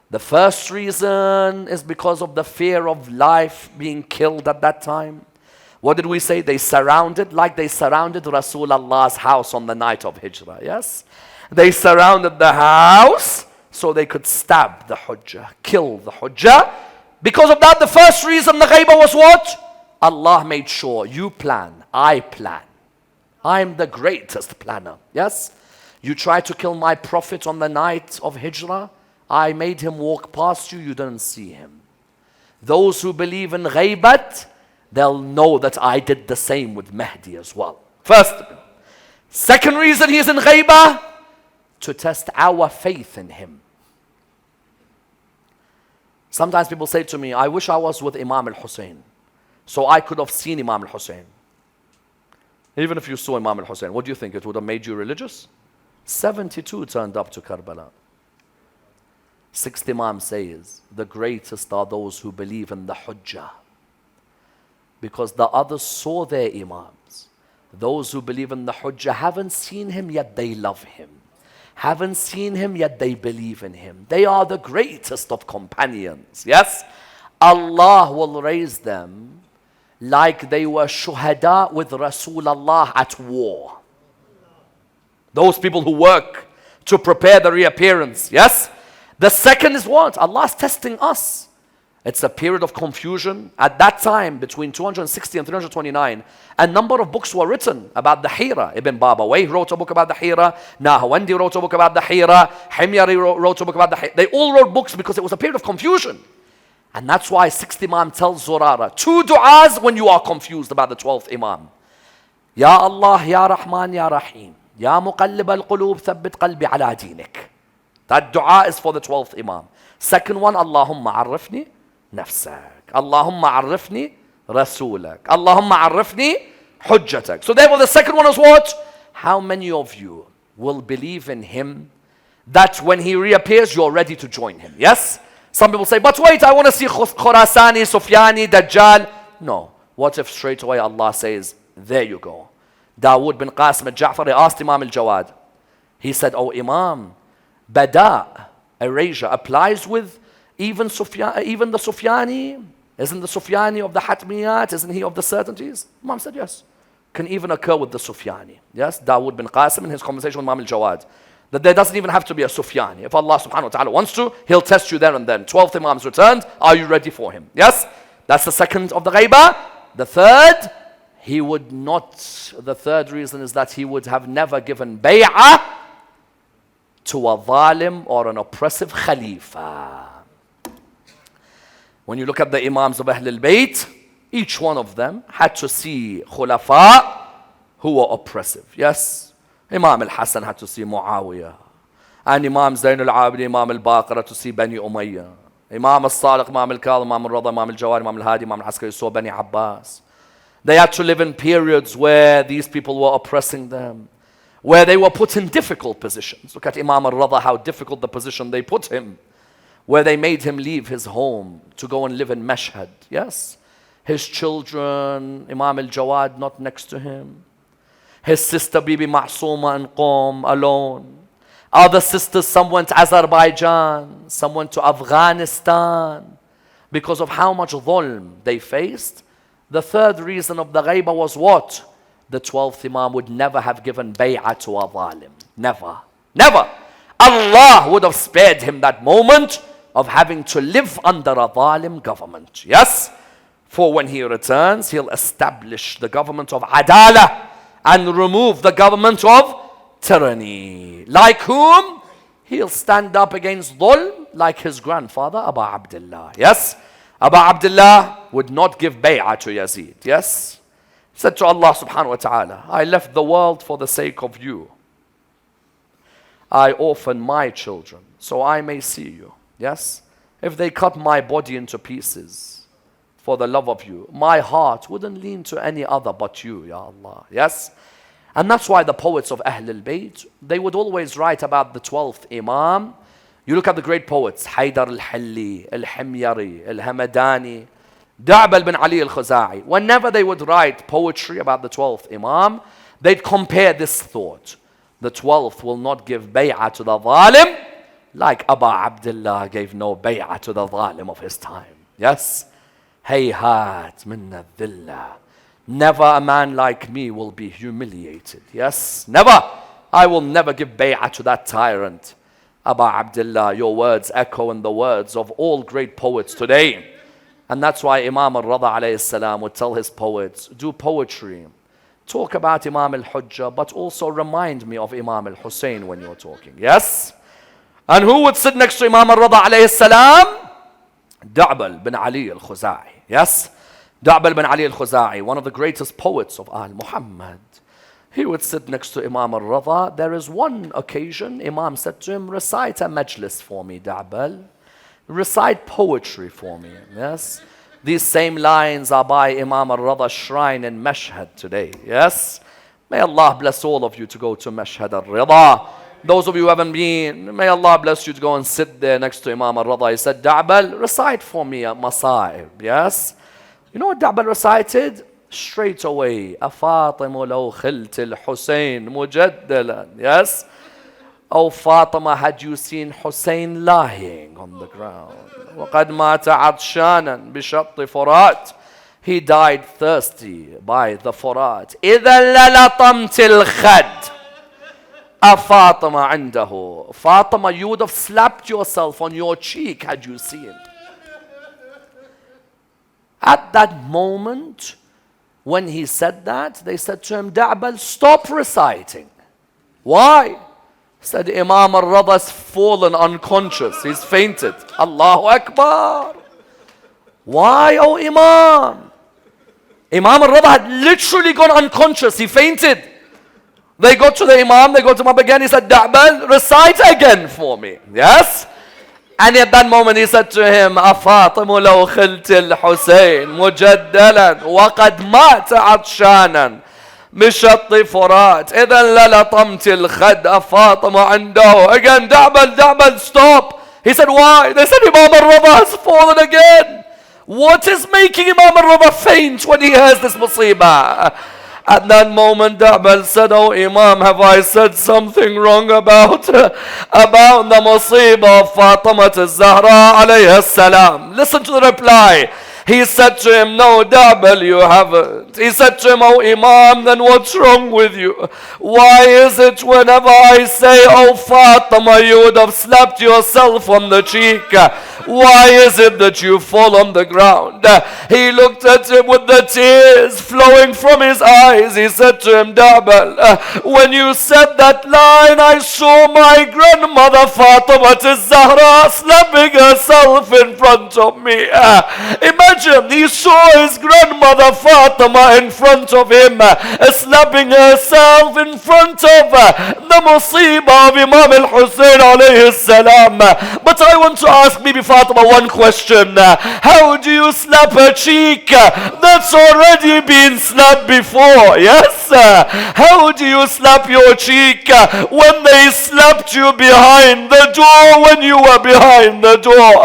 The first reason is because of the fear of life being killed at that time. What did we say? They surrounded Rasulullah's house on the night of Hijrah. Yes? They surrounded the house so they could stab the hujjah, kill the hujjah. Because of that, the first reason the ghaibah was what? Allah made sure you plan, I plan. I'm the greatest planner. Yes? You tried to kill my prophet on the night of Hijrah. I made him walk past you, you didn't see him. Those who believe in ghaibat, they'll know that I did the same with Mahdi as well. First. Second reason he's in ghaibah, to test our faith in him. Sometimes people say to me, I wish I was with Imam al-Hussein, so I could have seen Imam al-Hussein. Even if you saw Imam al-Hussein, what do you think? It would have made you religious? 72 turned up to Karbala. 6th Imam says, the greatest are those who believe in the hujjah. Because the others saw their imams. Those who believe in the hujjah haven't seen him, yet they love him. Haven't seen him, yet they believe in him. They are the greatest of companions. Yes? Allah will raise them like they were shuhada with Rasulullah at war. Those people who work to prepare the reappearance. Yes? The second is what? Allah is testing us. It's a period of confusion. At that time, between 260 and 329, a number of books were written about the Hira. Ibn Babawayh wrote a book about the Hira. Nahawandi wrote a book about the Hira. Himyari wrote a book about the Hira. They all wrote books because it was a period of confusion. And that's why 6th Imam tells Zurara, 2 du'as when you are confused about the 12th Imam. Ya Allah, Ya Rahman, Ya Rahim. Ya Muqallib al-Qulub, thabbit qalbi ala dinik. That dua is for the 12th Imam. Second one, Allahumma arifni nafsak. Allahumma arifni rasulak. Allahumma arifni hujjatak. So therefore the second one is what? How many of you will believe in him that when he reappears, you're ready to join him? Yes? Some people say, but wait, I want to see Khurasani, Sufyani, Dajjal. No. What if straight away Allah says, there you go. Dawood bin Qasim al-Ja'fari asked Imam al-Jawad. He said, oh Imam, Bada, erasure, applies with even the Sufyani. Isn't the Sufyani of the Hatmiyat? Isn't he of the certainties? Imam said yes. Can even occur with the Sufyani. Yes, Dawood bin Qasim in his conversation with Imam al-Jawad. That there doesn't even have to be a Sufyani. If Allah subhanahu wa ta'ala wants to, he'll test you there and then. 12th Imam's returned. Are you ready for him? Yes? That's the second of the ghaibah. The third, the third reason is that he would have never given bay'ah to a zalim or an oppressive khalifa. When you look at the Imams of Ahlul Bayt, each one of them had to see khulafa who were oppressive. Yes? Imam al-Hasan had to see Muawiyah. And Imam Zayn al-Abidin, Imam al-Baqir to see Bani Umayyah. Imam al-Sadiq, Imam al-Kadhim, Imam al-Rada, Imam al-Jawad, Imam al-Hadi, Imam al-Askari saw Bani Abbas. They had to live in periods where these people were oppressing them, where they were put in difficult positions. Look at Imam al-Rada, how difficult the position they put him, where they made him leave his home to go and live in Mashhad. Yes? His children, Imam al-Jawad not next to him. His sister Bibi Ma'sooma in Qom alone. Other sisters, some went to Azerbaijan, some went to Afghanistan because of how much dhulm they faced. The third reason of the ghaibah was what? the 12th Imam would never have given bay'ah to a zalim. Never. Never. Allah would have spared him that moment of having to live under a zalim government. Yes? For when he returns, he'll establish the government of adala and remove the government of tyranny. Like whom? He'll stand up against dhulm like his grandfather, Abu Abdullah. Yes? Abu Abdullah would not give bay'ah to Yazid. Yes? He said to Allah subhanahu wa ta'ala, I left the world for the sake of you. I orphan my children so I may see you. Yes? If they cut my body into pieces for the love of you, my heart wouldn't lean to any other but you, Ya Allah. Yes? And that's why the poets of Ahlul Bayt, they would always write about the 12th Imam. You look at the great poets, Haydar al-Halli, al-Himyari, al-Hamadani, Da'bal bin Ali al-Khuza'i. Whenever they would write poetry about the 12th Imam, they'd compare this thought. The 12th will not give bay'ah to the zalim like Abu Abdullah gave no bay'ah to the zalim of his time. Yes? Hayhat minna dhillah. Never a man like me will be humiliated. Yes? Never. I will never give bay'ah to that tyrant. Abu Abdullah, your words echo in the words of all great poets today. And that's why Imam al-Rada alayhi salam would tell his poets, do poetry. Talk about Imam al-Hujjah, but also remind me of Imam al-Hussein when you're talking. Yes? And who would sit next to Imam al-Rada alayhi salam? Da'bal bin Ali al-Khuza'i. Yes? Da'bal bin Ali al-Khuza'i, one of the greatest poets of Al Muhammad. He would sit next to Imam al-Rada. There is one occasion, Imam said to him, recite a majlis for me, Da'bal. Recite poetry for me. Yes? These same lines are by Imam al-Rada's shrine in Mashhad today. Yes? May Allah bless all of you to go to Mashhad al-Rida. Those of you who haven't been, may Allah bless you to go and sit there next to Imam al-Rada. He said, Da'bal, recite for me a Masa'ib. Yes? You know what Da'bal recited? Straight away. أَفَاطِمُ لَوْ خِلْتِ الْحُسَيْنِ مُجَدَّلًا. Yes? Oh Fatima, had you seen Hussein lying on the ground? وَقَدْ مَاتَ عَطْشَانًا بِشَطِّ فُرَاتٍ. He died thirsty by the Furat. إِذَا لَلَطَمْتِ الْخَدْ. Fatima عنده. Fatima, you would have slapped yourself on your cheek had you seen. At that moment, when he said that, they said to him, Da'bal, stop reciting. Why? Said Imam al-Rada's fallen unconscious. He's fainted. Allahu Akbar. Why, oh Imam? Imam al-Rada had literally gone unconscious. He fainted. They go to the Imam, they go to him up again. He said, Da'bal, recite again for me. Yes? And at that moment he said to him, أَفَاطِمُ لَوْ خِلْتِ الْحُسَيْنِ مُجَدَّلًا وَقَدْ مَاتَ عَطْشَانًا بِشَطِّ فُرَاتٍ إِذًا لَلَطَمْتِ الْخَدْ أَفَاطِمُ عِنْدَهُ. Again, Da'bal, stop. He said, why? They said, Imam al-Rada has fallen again. What is making Imam al-Rada faint when he hears this musibah? At that moment, Da'bal said, oh Imam, have I said something wrong about the musibah of Fatima al-Zahra alayhi salam? Listen to the reply. He said to him, no, Da'bal, you haven't. He said to him, oh Imam, then what's wrong with you? Why is it whenever I say, oh Fatima, you would have slapped yourself on the cheek? Why is it that you fall on the ground? He looked at him with the tears flowing from his eyes. He said to him, Da'bal, when you said that line, I saw my grandmother Fatima al-Zahra slapping herself in front of me. Imagine, he saw his grandmother Fatima in front of him, slapping herself in front of the musibah of Imam al-Hussein alayhi salam. But I want to ask Bibi Fatima one question. How do you slap her cheek that's already been slapped before? Yes? How do you slap your cheek when they slapped you behind the door when you were behind the door?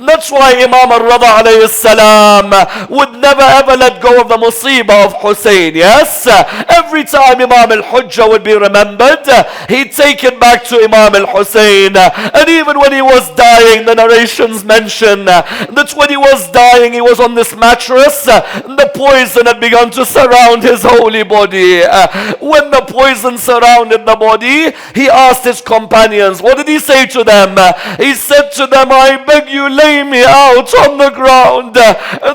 That's why Imam al-Rada alayhi salam would never ever let go of the musibah of Hussein. Yes? Every time Imam al-Hujjah would be remembered, he'd take it back to Imam al-Hussein. And even when he was dying, the narration narrations mention that when he was dying, he was on this mattress, and the poison had begun to surround his holy body. When the poison surrounded the body, he asked his companions, what did he say to them? He said to them, I beg you, lay me out on the ground.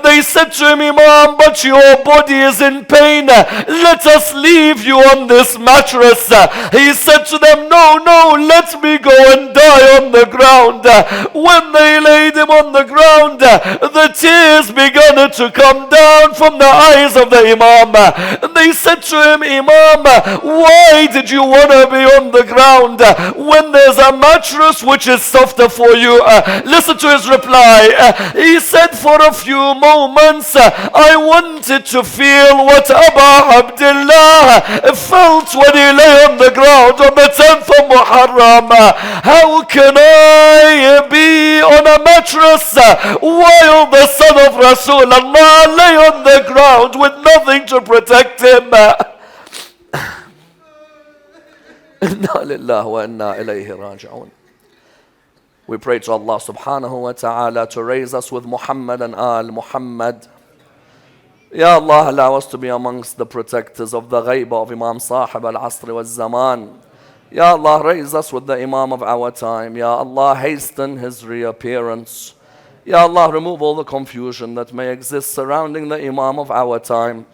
They said to him, Imam, but your body is in pain. Let us leave you on this mattress. He said to them, no, let me go and die on the ground. When they laid him on the ground, the tears began to come down from the eyes of the Imam. They said to him, Imam, why did you want to be on the ground when there's a mattress which is softer for you? Listen to his reply. He said, for a few moments, I wanted to feel what Abu Abdullah felt when he lay on the ground on the 10th of Muharram. How can I be on a mattress while the son of Rasulullah lay on the ground with nothing to protect him? Inna lillahi wa inna ilayhi raji'un. We pray to Allah subhanahu wa ta'ala to raise us with Muhammad and Al Muhammad. Ya Allah, allow us to be amongst the protectors of the ghaiba of Imam Sahib al-Asr wal-Zaman. Ya Allah, raise us with the Imam of our time. Ya Allah, hasten his reappearance. Ya Allah, remove all the confusion that may exist surrounding the Imam of our time.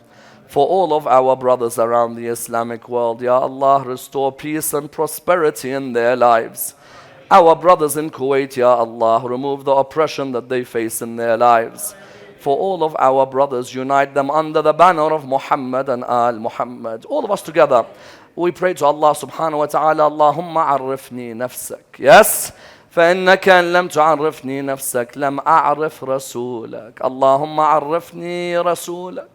For all of our brothers around the Islamic world, Ya Allah, restore peace and prosperity in their lives. Our brothers in Kuwait, Ya Allah, remove the oppression that they face in their lives. For all of our brothers, unite them under the banner of Muhammad and Al Muhammad. All of us together, we pray to Allah subhanahu wa ta'ala, Allahumma arifni nafsak. Yes? فإنك إن لم تعرفني نفسك لم أعرف رسولك. اللهم عرفني رسولك.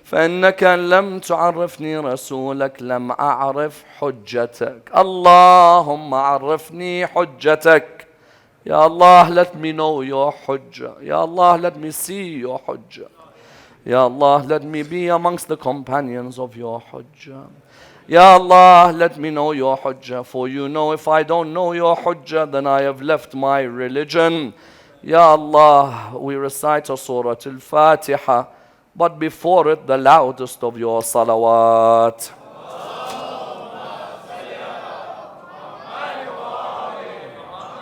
فإنك إن لم تعرفني رسولك لم أعرف حجتك. اللهم عرفني حجتك. Ya Allah, let me know your hujjah. Ya Allah, let me see your hujjah. Ya Allah, let me be amongst the companions of your hujjah. Ya Allah, let me know your hujjah. For you know if I don't know your hujjah, then I have left my religion. Ya Allah, we recite a Surah Al-Fatiha, but before it the loudest of your salawat.